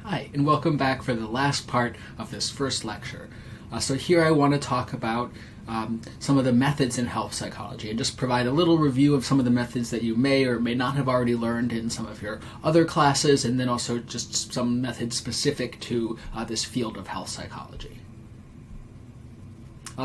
Hi, and welcome back for the last part of this first lecture. So here I want to talk about some of the methods in health psychology and just provide a little review of some of the methods that you may or may not have already learned in some of your other classes, and then also just some methods specific to this field of health psychology.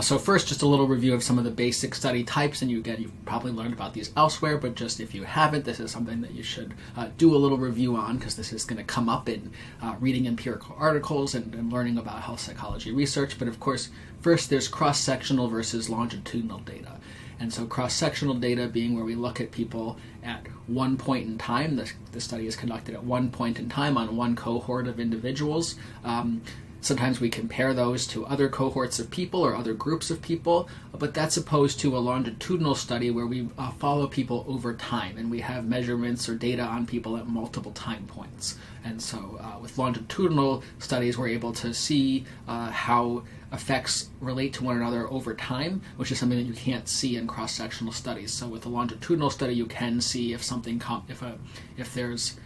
So first, just a little review of some of the basic study types, and you've probably learned about these elsewhere, but just if you haven't, this is something that you should do a little review on, because this is going to come up in reading empirical articles and learning about health psychology research. But of course, first there's cross-sectional versus longitudinal data. And so cross-sectional data being where we look at people at one point in time. The study is conducted at one point in time on one cohort of individuals. Sometimes we compare those to other cohorts of people or other groups of people, but that's opposed to a longitudinal study where we follow people over time and we have measurements or data on people at multiple time points. And so with longitudinal studies, we're able to see how effects relate to one another over time, which is something that you can't see in cross-sectional studies. So with a longitudinal study, you can see if there's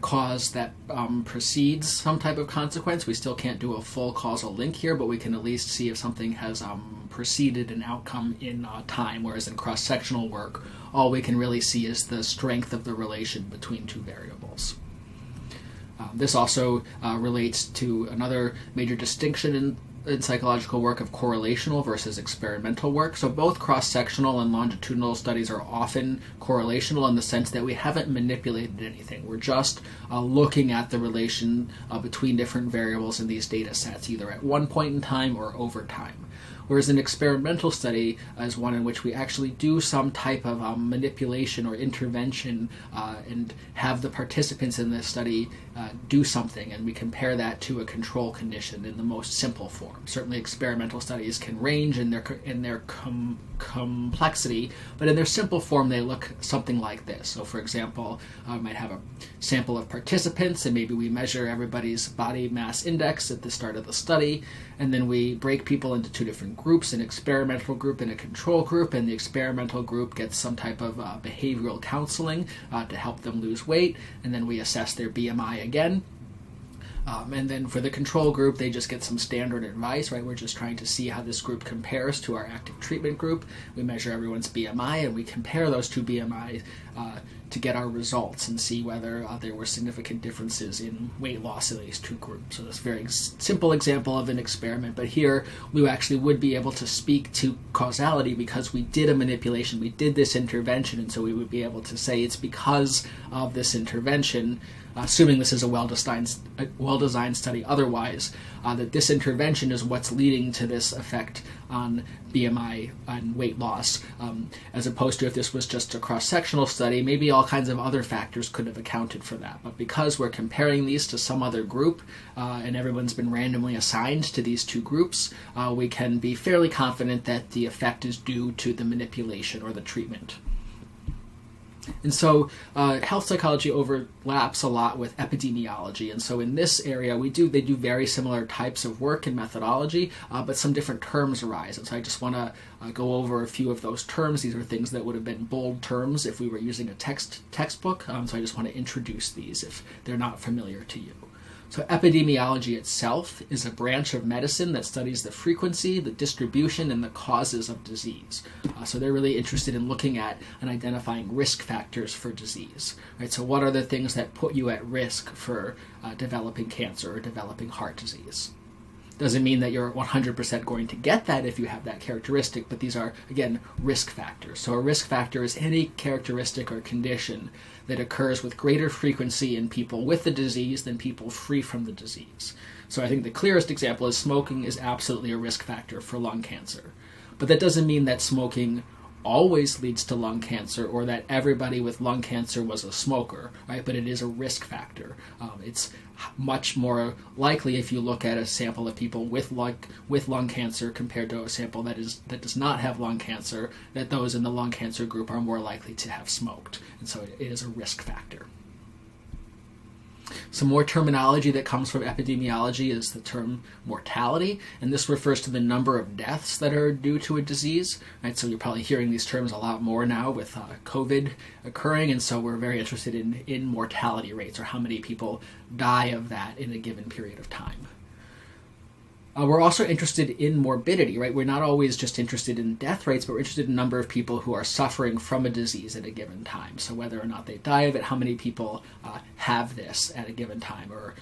cause that precedes some type of consequence. We still can't do a full causal link here, but we can at least see if something has preceded an outcome in time, whereas in cross-sectional work, all we can really see is the strength of the relation between two variables. This also relates to another major distinction in psychological work of correlational versus experimental work. So both cross-sectional and longitudinal studies are often correlational in the sense that we haven't manipulated anything. We're just looking at the relation between different variables in these data sets, either at one point in time or over time. Whereas an experimental study is one in which we actually do some type of manipulation or intervention and have the participants in this study do something, and we compare that to a control condition in the most simple form. Certainly experimental studies can range in their complexity, but in their simple form they look something like this. So for example, we might have a sample of participants, and maybe we measure everybody's body mass index at the start of the study, and then we break people into two different groups, an experimental group and a control group, and the experimental group gets some type of behavioral counseling to help them lose weight, and then we assess their BMI again. And then for the control group, they just get some standard advice, right? We're just trying to see how this group compares to our active treatment group. We measure everyone's BMI, and we compare those two BMIs to get our results and see whether there were significant differences in weight loss in these two groups. So that's a very simple example of an experiment, but here we actually would be able to speak to causality because we did a manipulation, we did this intervention, and so we would be able to say it's because of this intervention, assuming this is a well-designed study otherwise, that this intervention is what's leading to this effect on BMI and weight loss, as opposed to if this was just a cross-sectional study, maybe all kinds of other factors could have accounted for that. But because we're comparing these to some other group, and everyone's been randomly assigned to these two groups, we can be fairly confident that the effect is due to the manipulation or the treatment. And so health psychology overlaps a lot with epidemiology, and so in this area they do very similar types of work and methodology, but some different terms arise. And so I just want to go over a few of those terms. These are things that would have been bold terms if we were using a textbook, so I just want to introduce these if they're not familiar to you. So epidemiology itself is a branch of medicine that studies the frequency, the distribution, and the causes of disease. So they're really interested in looking at and identifying risk factors for disease. Right? So what are the things that put you at risk for developing cancer or developing heart disease? Doesn't mean that you're 100% going to get that if you have that characteristic, but these are, again, risk factors. So a risk factor is any characteristic or condition that occurs with greater frequency in people with the disease than people free from the disease. So I think the clearest example is smoking is absolutely a risk factor for lung cancer. But that doesn't mean that smoking always leads to lung cancer or that everybody with lung cancer was a smoker, right? But it is a risk factor. It's much more likely if you look at a sample of people with lung cancer compared to a sample that does not have lung cancer, that those in the lung cancer group are more likely to have smoked. And so it is a risk factor. Some more terminology that comes from epidemiology is the term mortality, and this refers to the number of deaths that are due to a disease. Right? So you're probably hearing these terms a lot more now with COVID occurring, and so we're very interested in mortality rates, or how many people die of that in a given period of time. We're also interested in morbidity, right? We're not always just interested in death rates, but we're interested in the number of people who are suffering from a disease at a given time. So whether or not they die of it, how many people have this at a given time. Or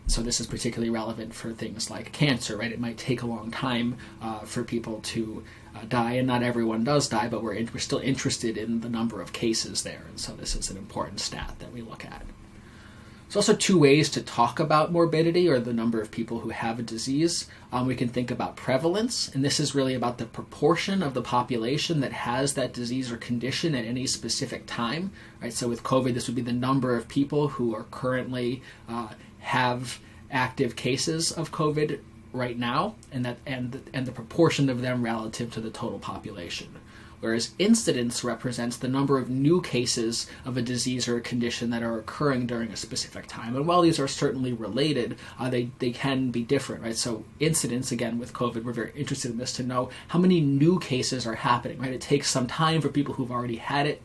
so this is particularly relevant for things like cancer, right? It might take a long time for people to die, and not everyone does die, but we're still interested in the number of cases there. And so this is an important stat that we look at. There's also two ways to talk about morbidity, or the number of people who have a disease. We can think about prevalence, and this is really about the proportion of the population that has that disease or condition at any specific time. Right? So with COVID, this would be the number of people who are currently have active cases of COVID right now, and the proportion of them relative to the total population. Whereas incidence represents the number of new cases of a disease or a condition that are occurring during a specific time. And while these are certainly related, they can be different, right? So incidence, again, with COVID, we're very interested in this to know how many new cases are happening, right? It takes some time for people who've already had it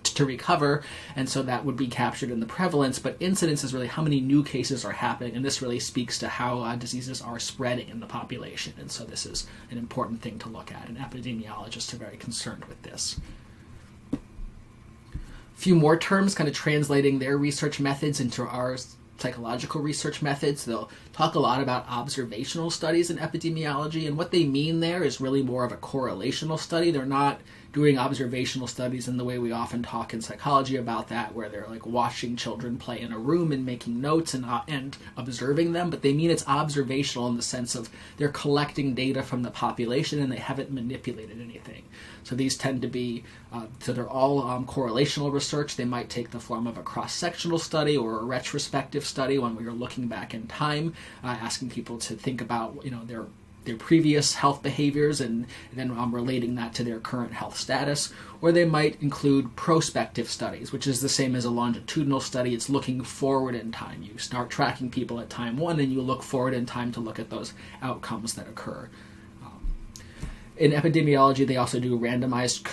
to recover, and so that would be captured in the prevalence, but incidence is really how many new cases are happening, and this really speaks to how diseases are spreading in the population, and so this is an important thing to look at, and epidemiologists are very concerned with this. A few more terms kind of translating their research methods into our psychological research methods. They'll talk a lot about observational studies in epidemiology, and what they mean there is really more of a correlational study. They're not doing observational studies in the way we often talk in psychology about that, where they're like watching children play in a room and making notes and observing them, but they mean it's observational in the sense of they're collecting data from the population and they haven't manipulated anything. So these tend to be, so they're all correlational research. They might take the form of a cross-sectional study or a retrospective study when we are looking back in time, asking people to think about, their previous health behaviors and then relating that to their current health status. Or they might include prospective studies, which is the same as a longitudinal study. It's looking forward in time. You start tracking people at time one and you look forward in time to look at those outcomes that occur. In epidemiology, they also do randomized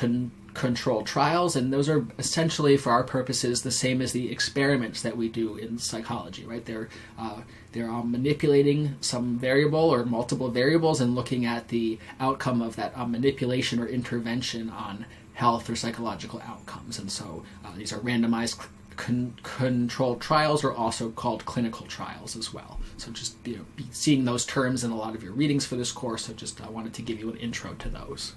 controlled trials, and those are essentially, for our purposes, the same as the experiments that we do in psychology, right? They're manipulating some variable or multiple variables and looking at the outcome of that manipulation or intervention on health or psychological outcomes. And so these are randomized controlled trials, are also called clinical trials as well. So just be seeing those terms in a lot of your readings for this course, so just I wanted to give you an intro to those.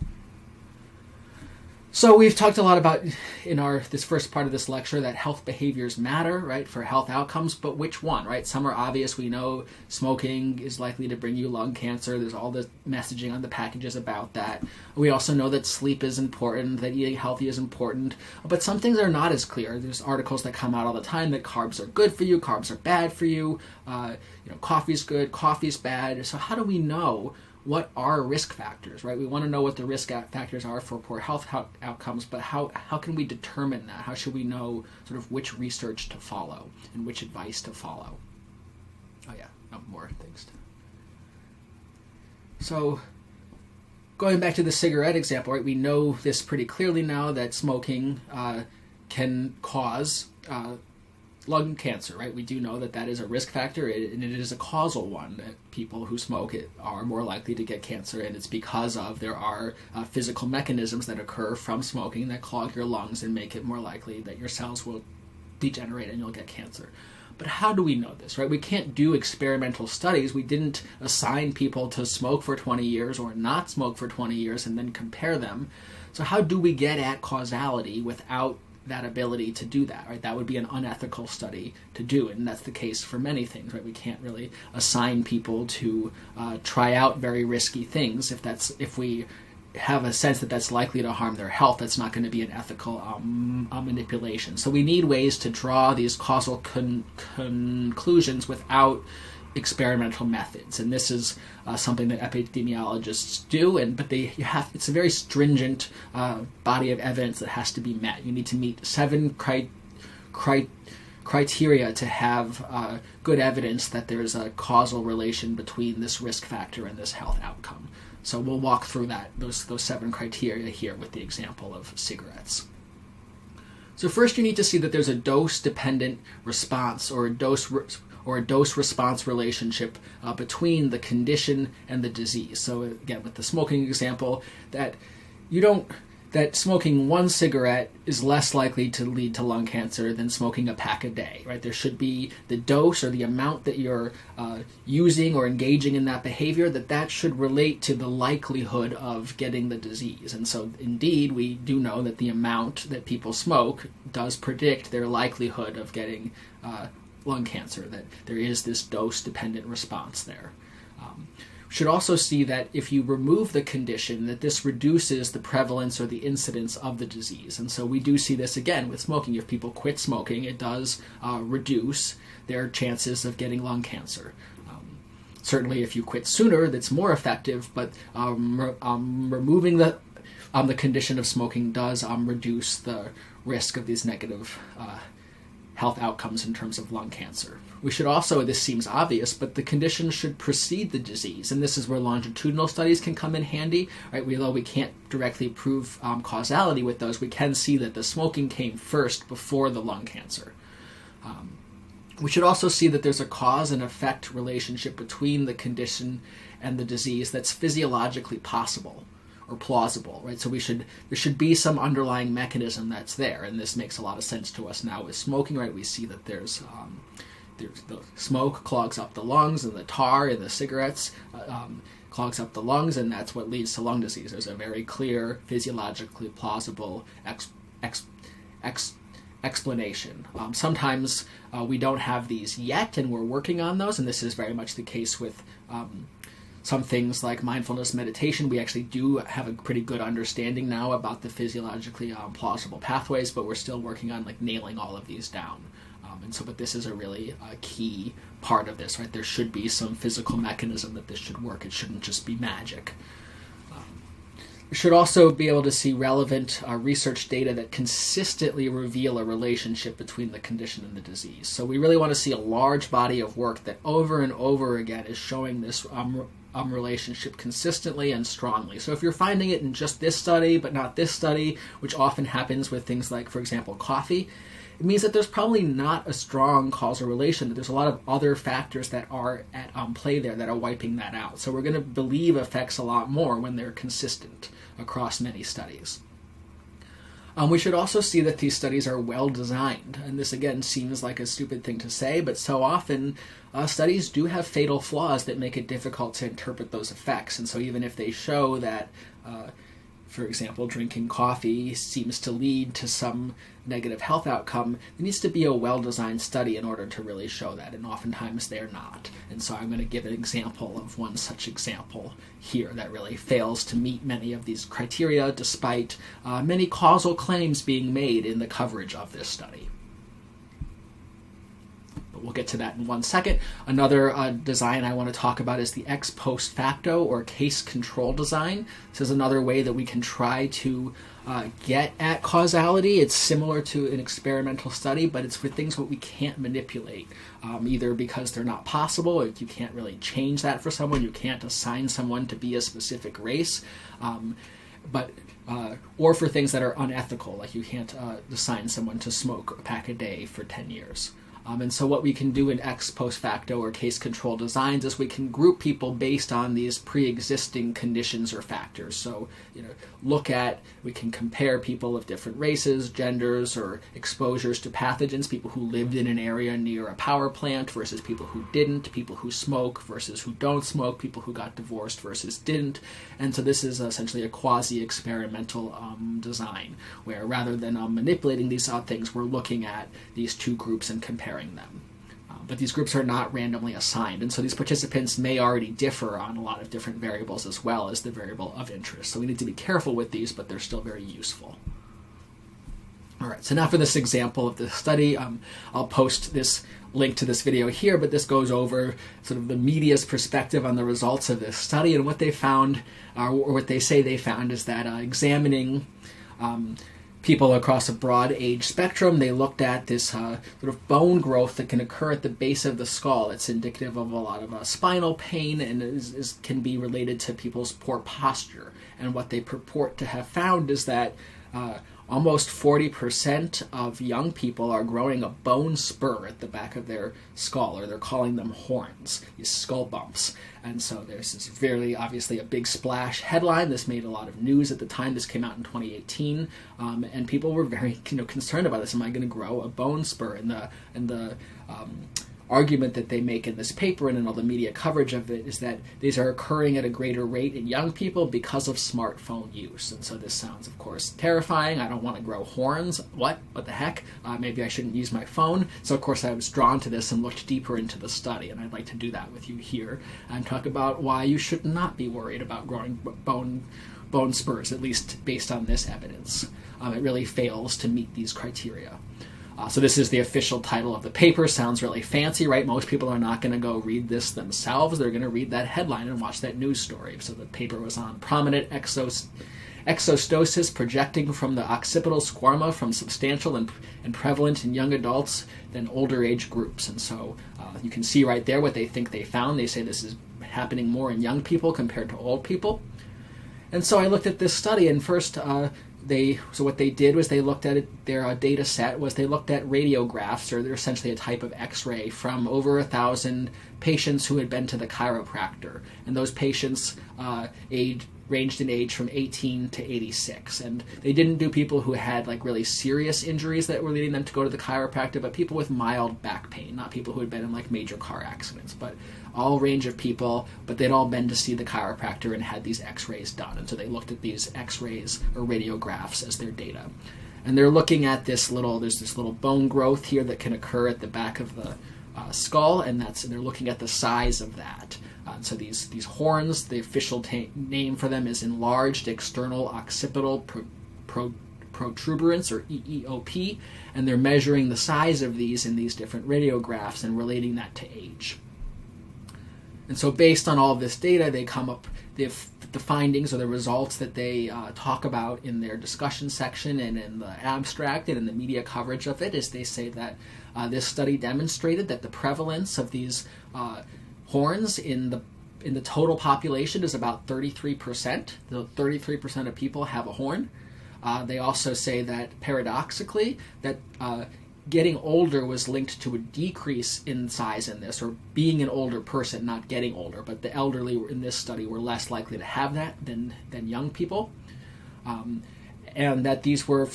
So we've talked a lot about in this first part of this lecture that health behaviors matter, right, for health outcomes, but which one, right? Some are obvious. We know smoking is likely to bring you lung cancer. There's all the messaging on the packages about that. We also know that sleep is important, that eating healthy is important, but some things are not as clear. There's articles that come out all the time that carbs are good for you, carbs are bad for you, coffee's good, coffee's bad. So how do we know what are risk factors, right? We want to know what the risk factors are for poor health outcomes, but how can we determine that? How should we know sort of which research to follow and which advice to follow? More things. So going back to the cigarette example, right? We know this pretty clearly now that smoking can cause lung cancer, right? We do know that is a risk factor, and it is a causal one, that people who smoke it are more likely to get cancer, and it's because there are physical mechanisms that occur from smoking that clog your lungs and make it more likely that your cells will degenerate and you'll get cancer. But how do we know this, right? We can't do experimental studies. We didn't assign people to smoke for 20 years or not smoke for 20 years and then compare them. So how do we get at causality without that ability to do that, right? That would be an unethical study to do, and that's the case for many things, right? We can't really assign people to try out very risky things. If we have a sense that that's likely to harm their health, that's not going to be an ethical manipulation. So we need ways to draw these causal conclusions without experimental methods, and this is something that epidemiologists do. But it's a very stringent body of evidence that has to be met. You need to meet 7 criteria to have good evidence that there's a causal relation between this risk factor and this health outcome. So we'll walk through those 7 criteria here with the example of cigarettes. So first you need to see that there's a dose-dependent response or a dose-response relationship between the condition and the disease. So again, with the smoking example, that smoking 1 cigarette is less likely to lead to lung cancer than smoking a pack a day, right? There should be the dose or the amount that you're using or engaging in that behavior, that should relate to the likelihood of getting the disease. And so indeed, we do know that the amount that people smoke does predict their likelihood of getting lung cancer, that there is this dose-dependent response there. Should also see that if you remove the condition, that this reduces the prevalence or the incidence of the disease. And so we do see this again with smoking. If people quit smoking, it does reduce their chances of getting lung cancer. Certainly if you quit sooner, that's more effective, but removing the condition of smoking does reduce the risk of these negative health outcomes in terms of lung cancer. We should also, this seems obvious, but the condition should precede the disease, and this is where longitudinal studies can come in handy, right? Although we can't directly prove causality with those, we can see that the smoking came first before the lung cancer. We should also see that there's a cause and effect relationship between the condition and the disease that's physiologically possible or plausible, right? So there should be some underlying mechanism that's there, and this makes a lot of sense to us now with smoking, right? We see that there's the smoke clogs up the lungs, and the tar in the cigarettes clogs up the lungs, and that's what leads to lung disease. There's a very clear, physiologically plausible explanation. Sometimes we don't have these yet, and we're working on those, and this is very much the case with some things like mindfulness meditation. We actually do have a pretty good understanding now about the physiologically plausible pathways, but we're still working on nailing all of these down. But this is a really key part of this, right? There should be some physical mechanism that this should work. It shouldn't just be magic. We should also be able to see relevant research data that consistently reveal a relationship between the condition and the disease. So we really want to see a large body of work that over and over again is showing this relationship consistently and strongly. So if you're finding it in just this study but not this study, which often happens with things like, for example, coffee, it means that there's probably not a strong causal relation, that there's a lot of other factors that are at play there that are wiping that out. So we're going to believe effects a lot more when they're consistent across many studies. We should also see that these studies are well designed, and this again seems like a stupid thing to say, but so often studies do have fatal flaws that make it difficult to interpret those effects. And so even if they show that for example, drinking coffee seems to lead to some negative health outcome, there needs to be a well-designed study in order to really show that, and oftentimes they're not. And so I'm going to give an example of one such example here that really fails to meet many of these criteria despite many causal claims being made in the coverage of this study. We'll get to that in one second. Another design I want to talk about is the ex post facto or case control design. This is another way that we can try to get at causality. It's similar to an experimental study, but it's for things that we can't manipulate, either because they're not possible, or you can't really change that for someone, you can't assign someone to be a specific race, or for things that are unethical, like you can't assign someone to smoke a pack a day for 10 years. And so what we can do in ex post facto or case control designs is we can group people based on these pre-existing conditions or factors. So, we can compare people of different races, genders, or exposures to pathogens, people who lived in an area near a power plant versus people who didn't, people who smoke versus who don't smoke, people who got divorced versus didn't. And so this is essentially a quasi-experimental design, where rather than manipulating these things, we're looking at these two groups and comparing them. But these groups are not randomly assigned, and so these participants may already differ on a lot of different variables as well as the variable of interest. So we need to be careful with these, but they're still very useful. All right, so now for this example of the study, I'll post this link to this video here, but this goes over sort of the media's perspective on the results of this study, and what they found, or what they say they found, is that examining people across a broad age spectrum. They looked at this sort of bone growth that can occur at the base of the skull. It's indicative of a lot of spinal pain and can be related to people's poor posture. And what they purport to have found is that almost 40% of young people are growing a bone spur at the back of their skull, or they're calling them horns, these skull bumps. And so there's this very obviously a big splash headline. This made a lot of news at the time. This came out in 2018, and people were very concerned about this. Am I going to grow a bone spur? And the argument that they make in this paper and in all the media coverage of it is that these are occurring at a greater rate in young people because of smartphone use. And so this sounds, of course, terrifying. I don't want to grow horns. What the heck? Maybe I shouldn't use my phone. So, of course, I was drawn to this and looked deeper into the study, and I'd like to do that with you here and talk about why you should not be worried about growing bone spurs, at least based on this evidence. It really fails to meet these criteria. So this is the official title of the paper. Sounds really fancy, right? Most people are not going to go read this themselves. They're going to read that headline and watch that news story. So the paper was on prominent exostosis projecting from the occipital squamma from substantial and prevalent in young adults than older age groups. And so you can see right there what they think they found. They say this is happening more in young people compared to old people. And so I looked at this study, and first what they did was they looked at it, their data set was they looked at radiographs, or they're essentially a type of X-ray, from over 1,000 patients who had been to the chiropractor. And those patients ranged in age from 18 to 86. And they didn't do people who had really serious injuries that were leading them to go to the chiropractor, but people with mild back pain, not people who had been in major car accidents, but all range of people, but they'd all been to see the chiropractor and had these X-rays done. And so they looked at these X-rays or radiographs as their data. And they're looking at there's this little bone growth here that can occur at the back of the skull, and they're looking at the size of that. So these horns, the official name for them is enlarged external occipital protuberance, or EEOP, and they're measuring the size of these in these different radiographs and relating that to age. And so based on all of this data, they come up, the findings or the results that they talk about in their discussion section and in the abstract and in the media coverage of it, is they say that this study demonstrated that the prevalence of these horns in the total population is about 33%. So 33% of people have a horn. They also say that paradoxically that getting older was linked to a decrease in size in this, or being an older person, not getting older, but the elderly in this study were less likely to have that than young people. And that these were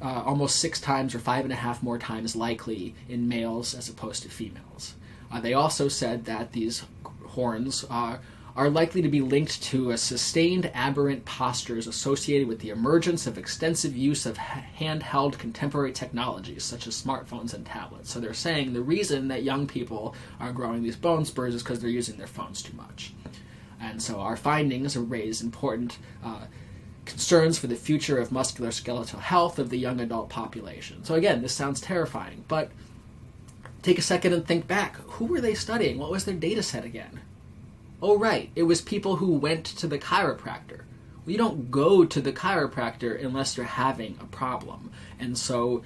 almost 6 times or 5.5 more times likely in males as opposed to females. They also said that these horns are likely to be linked to a sustained aberrant postures associated with the emergence of extensive use of handheld contemporary technologies such as smartphones and tablets. So they're saying the reason that young people are growing these bone spurs is because they're using their phones too much. And so our findings raise important concerns for the future of musculoskeletal health of the young adult population. So again, this sounds terrifying, but take a second and think back. Who were they studying? What was their data set again? Oh, right. It was people who went to the chiropractor. Well, you don't go to the chiropractor unless you're having a problem. And so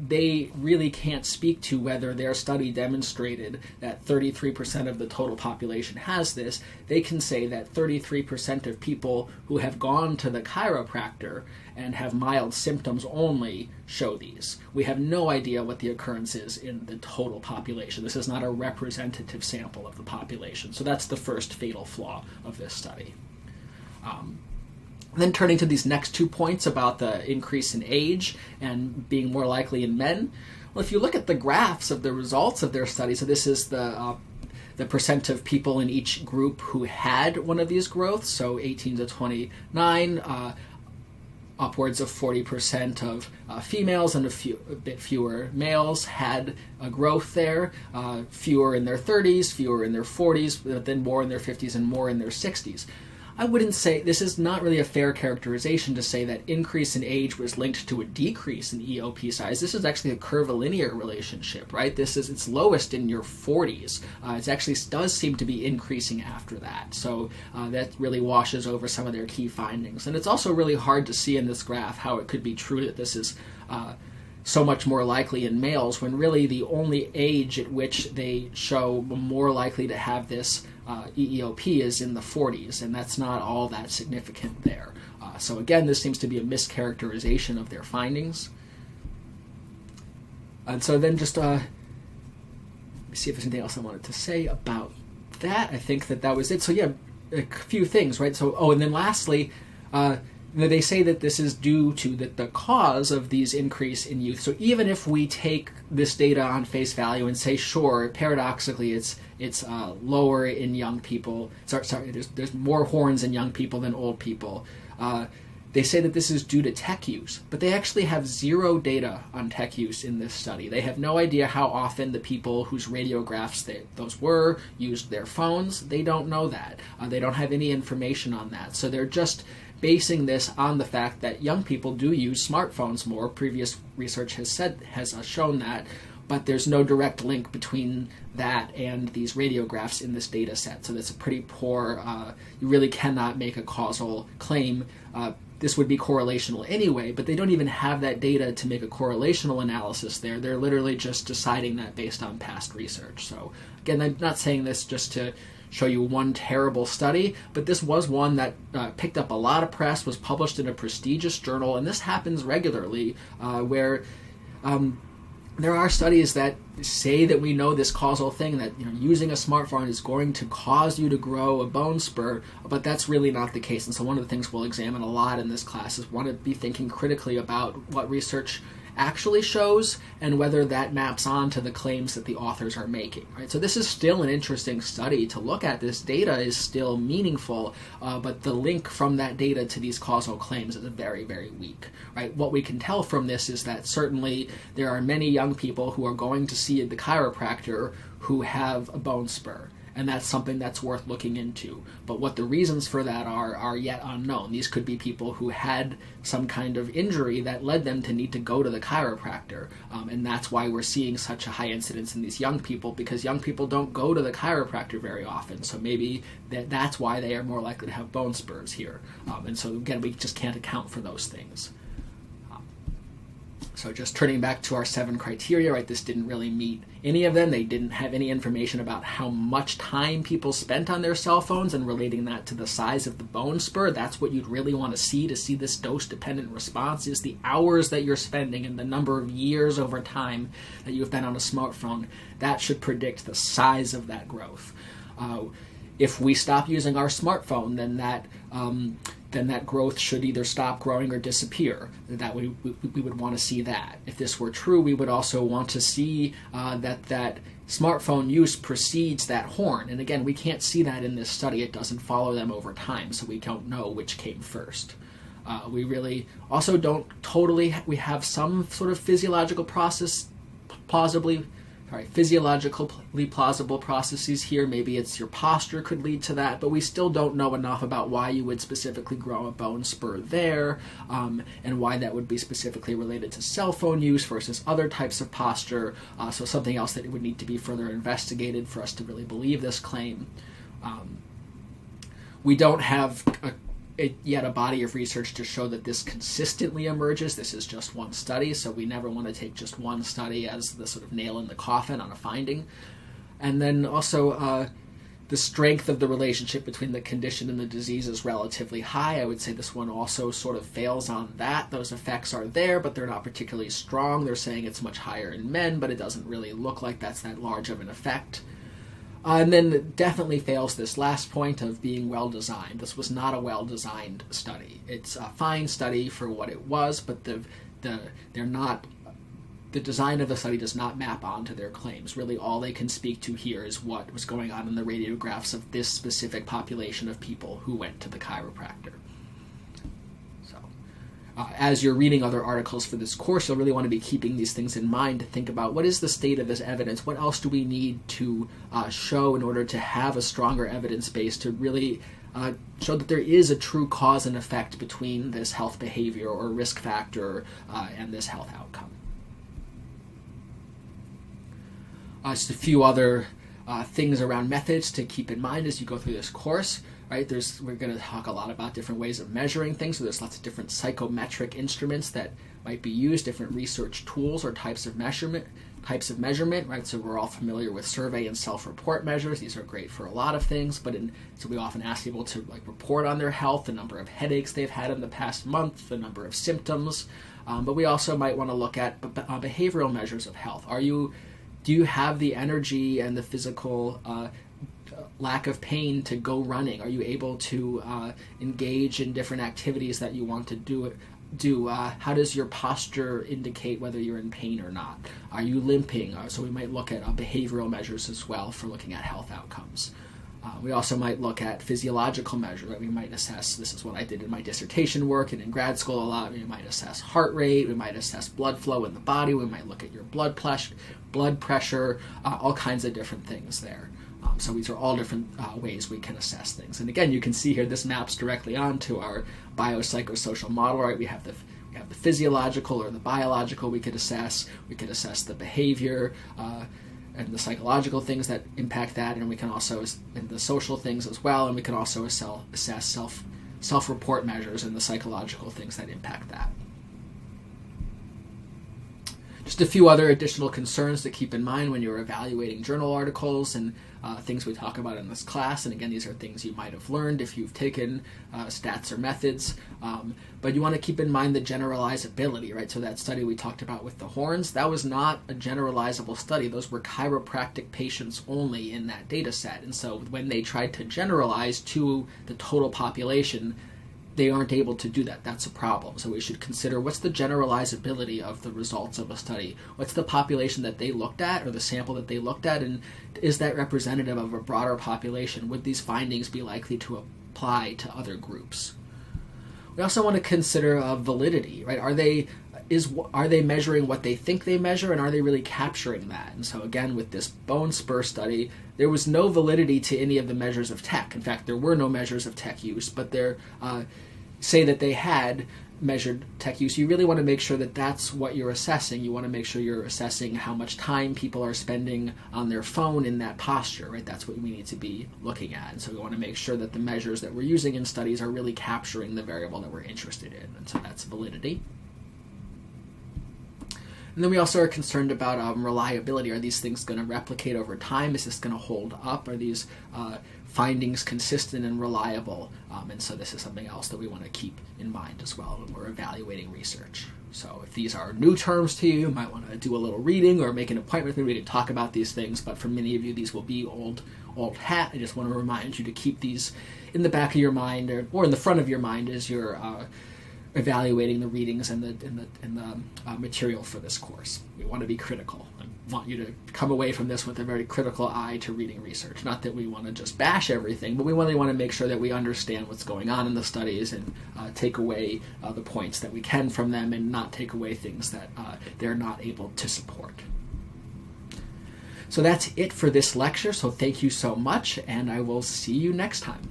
they really can't speak to whether their study demonstrated that 33% of the total population has this. They can say that 33% of people who have gone to the chiropractor and have mild symptoms only show these. We have no idea what the occurrence is in the total population. This is not a representative sample of the population. So that's the first fatal flaw of this study. Then turning to these next 2 points about the increase in age and being more likely in men. Well, if you look at the graphs of the results of their study, so this is the percent of people in each group who had one of these growths, so 18 to 29, upwards of 40% of females and a bit fewer males had a growth there, fewer in their 30s, fewer in their 40s, but then more in their 50s and more in their 60s. I wouldn't say, this is not really a fair characterization to say that increase in age was linked to a decrease in EOP size. This is actually a curvilinear relationship, right? This is its lowest in your 40s. It actually does seem to be increasing after that. So that really washes over some of their key findings. And it's also really hard to see in this graph how it could be true that this is so much more likely in males, when really the only age at which they show more likely to have this EEOP is in the 40s, and that's not all that significant there. So again, this seems to be a mischaracterization of their findings. And so then just let me see if there's anything else I wanted to say about that. I think that was it. So yeah, a few things, right? So, and then lastly, they say that this is due to the cause of these increase in youth. So even if we take this data on face value and say, sure, paradoxically, it's lower in young people. Sorry, there's more horns in young people than old people. They say that this is due to tech use, but they actually have zero data on tech use in this study. They have no idea how often the people whose radiographs those were used their phones. They don't know that. They don't have any information on that. So they're just basing this on the fact that young people do use smartphones more. Previous research has shown that, but there's no direct link between that and these radiographs in this data set. So that's a pretty poor, you really cannot make a causal claim. This would be correlational anyway, but they don't even have that data to make a correlational analysis there. They're literally just deciding that based on past research. So again, I'm not saying this just to show you one terrible study, but this was one that picked up a lot of press, was published in a prestigious journal, and this happens regularly where there are studies that say that we know this causal thing, that using a smartphone is going to cause you to grow a bone spur, but that's really not the case. And so one of the things we'll examine a lot in this class is want to be thinking critically about what research actually shows and whether that maps on to the claims that the authors are making. Right? So this is still an interesting study to look at. This data is still meaningful, but the link from that data to these causal claims is very, very weak. Right? What we can tell from this is that certainly there are many young people who are going to see the chiropractor who have a bone spur. And that's something that's worth looking into. But what the reasons for that are yet unknown. These could be people who had some kind of injury that led them to need to go to the chiropractor. And that's why we're seeing such a high incidence in these young people, because young people don't go to the chiropractor very often. So maybe that's why they are more likely to have bone spurs here. And so again, we just can't account for those things. So just turning back to our 7 criteria, right, this didn't really meet any of them. They didn't have any information about how much time people spent on their cell phones and relating that to the size of the bone spur. That's what you'd really want to see this dose-dependent response, is the hours that you're spending and the number of years over time that you've been on a smartphone. That should predict the size of that growth. If we stop using our smartphone, then that growth should either stop growing or disappear. That we would want to see that. If this were true, we would also want to see that smartphone use precedes that horn. And again, we can't see that in this study. It doesn't follow them over time, so we don't know which came first. We really also don't we have some sort of physiologically plausible processes here. Maybe it's your posture could lead to that, but we still don't know enough about why you would specifically grow a bone spur there, and why that would be specifically related to cell phone use versus other types of posture. So something else that would need to be further investigated for us to really believe this claim. We don't have yet a body of research to show that this consistently emerges. This is just one study, so we never want to take just one study as the sort of nail in the coffin on a finding. And then also the strength of the relationship between the condition and the disease is relatively high. I would say this one also sort of fails on that. Those effects are there, but they're not particularly strong. They're saying it's much higher in men, but it doesn't really look like that's that large of an effect. And then it definitely fails this last point of being well-designed. This was not a well-designed study. It's a fine study for what it was, but the design of the study does not map onto their claims. Really, all they can speak to here is what was going on in the radiographs of this specific population of people who went to the chiropractor. As you're reading other articles for this course, you'll really want to be keeping these things in mind to think about what is the state of this evidence, what else do we need to show in order to have a stronger evidence base to really showed that there is a true cause and effect between this health behavior or risk factor and this health outcome. Just a few other things around methods to keep in mind as you go through this course. Right, we're going to talk a lot about different ways of measuring things. So there's lots of different psychometric instruments that might be used, different research tools or types of measurement. Right, so we're all familiar with survey and self-report measures. These are great for a lot of things, so we often ask people to report on their health, the number of headaches they've had in the past month, the number of symptoms. But we also might want to look at behavioral measures of health. Do you have the energy and the physical lack of pain to go running? Are you able to engage in different activities that you want to do? How does your posture indicate whether you're in pain or not? Are you limping? So we might look at behavioral measures as well for looking at health outcomes. We also might look at physiological measures. Right? We might assess, this is what I did in my dissertation work and in grad school a lot, we might assess heart rate, we might assess blood flow in the body, we might look at your blood pressure, all kinds of different things there. So these are all different ways we can assess things. And again, you can see here this maps directly onto our biopsychosocial model. Right? We have the physiological or the biological we could assess. We could assess the behavior and the psychological things that impact that, and we can also and the social things as well. And we can also assess self-report measures and the psychological things that impact that. Just a few other additional concerns to keep in mind when you're evaluating journal articles and things we talk about in this class. And again, these are things you might have learned if you've taken stats or methods. But you want to keep in mind the generalizability, right? So that study we talked about with the horns, that was not a generalizable study. Those were chiropractic patients only in that data set. And so when they tried to generalize to the total population, they aren't able to do that. That's a problem. So we should consider what's the generalizability of the results of a study. What's the population that they looked at or the sample that they looked at, and is that representative of a broader population? Would these findings be likely to apply to other groups? We also want to consider validity, right? Are they measuring what they think they measure, and are they really capturing that? And so again, with this bone spur study, there was no validity to any of the measures of tech. In fact, there were no measures of tech use, but they're say that they had measured tech use. You really want to make sure that that's what you're assessing. You want to make sure you're assessing how much time people are spending on their phone in that posture, right? That's what we need to be looking at. And so we want to make sure that the measures that we're using in studies are really capturing the variable that we're interested in. And so that's validity. And then we also are concerned about reliability. Are these things going to replicate over time? Is this going to hold up? Are these findings consistent and reliable? And so this is something else that we want to keep in mind as well when we're evaluating research. So if these are new terms to you, you might want to do a little reading or make an appointment with me to talk about these things. But for many of you, these will be old hat. I just want to remind you to keep these in the back of your mind or in the front of your mind as you're evaluating the readings and the material for this course. We want to be critical. I want you to come away from this with a very critical eye to reading research. Not that we want to just bash everything, but we really want to make sure that we understand what's going on in the studies and take away the points that we can from them and not take away things that they're not able to support. So that's it for this lecture. So thank you so much, and I will see you next time.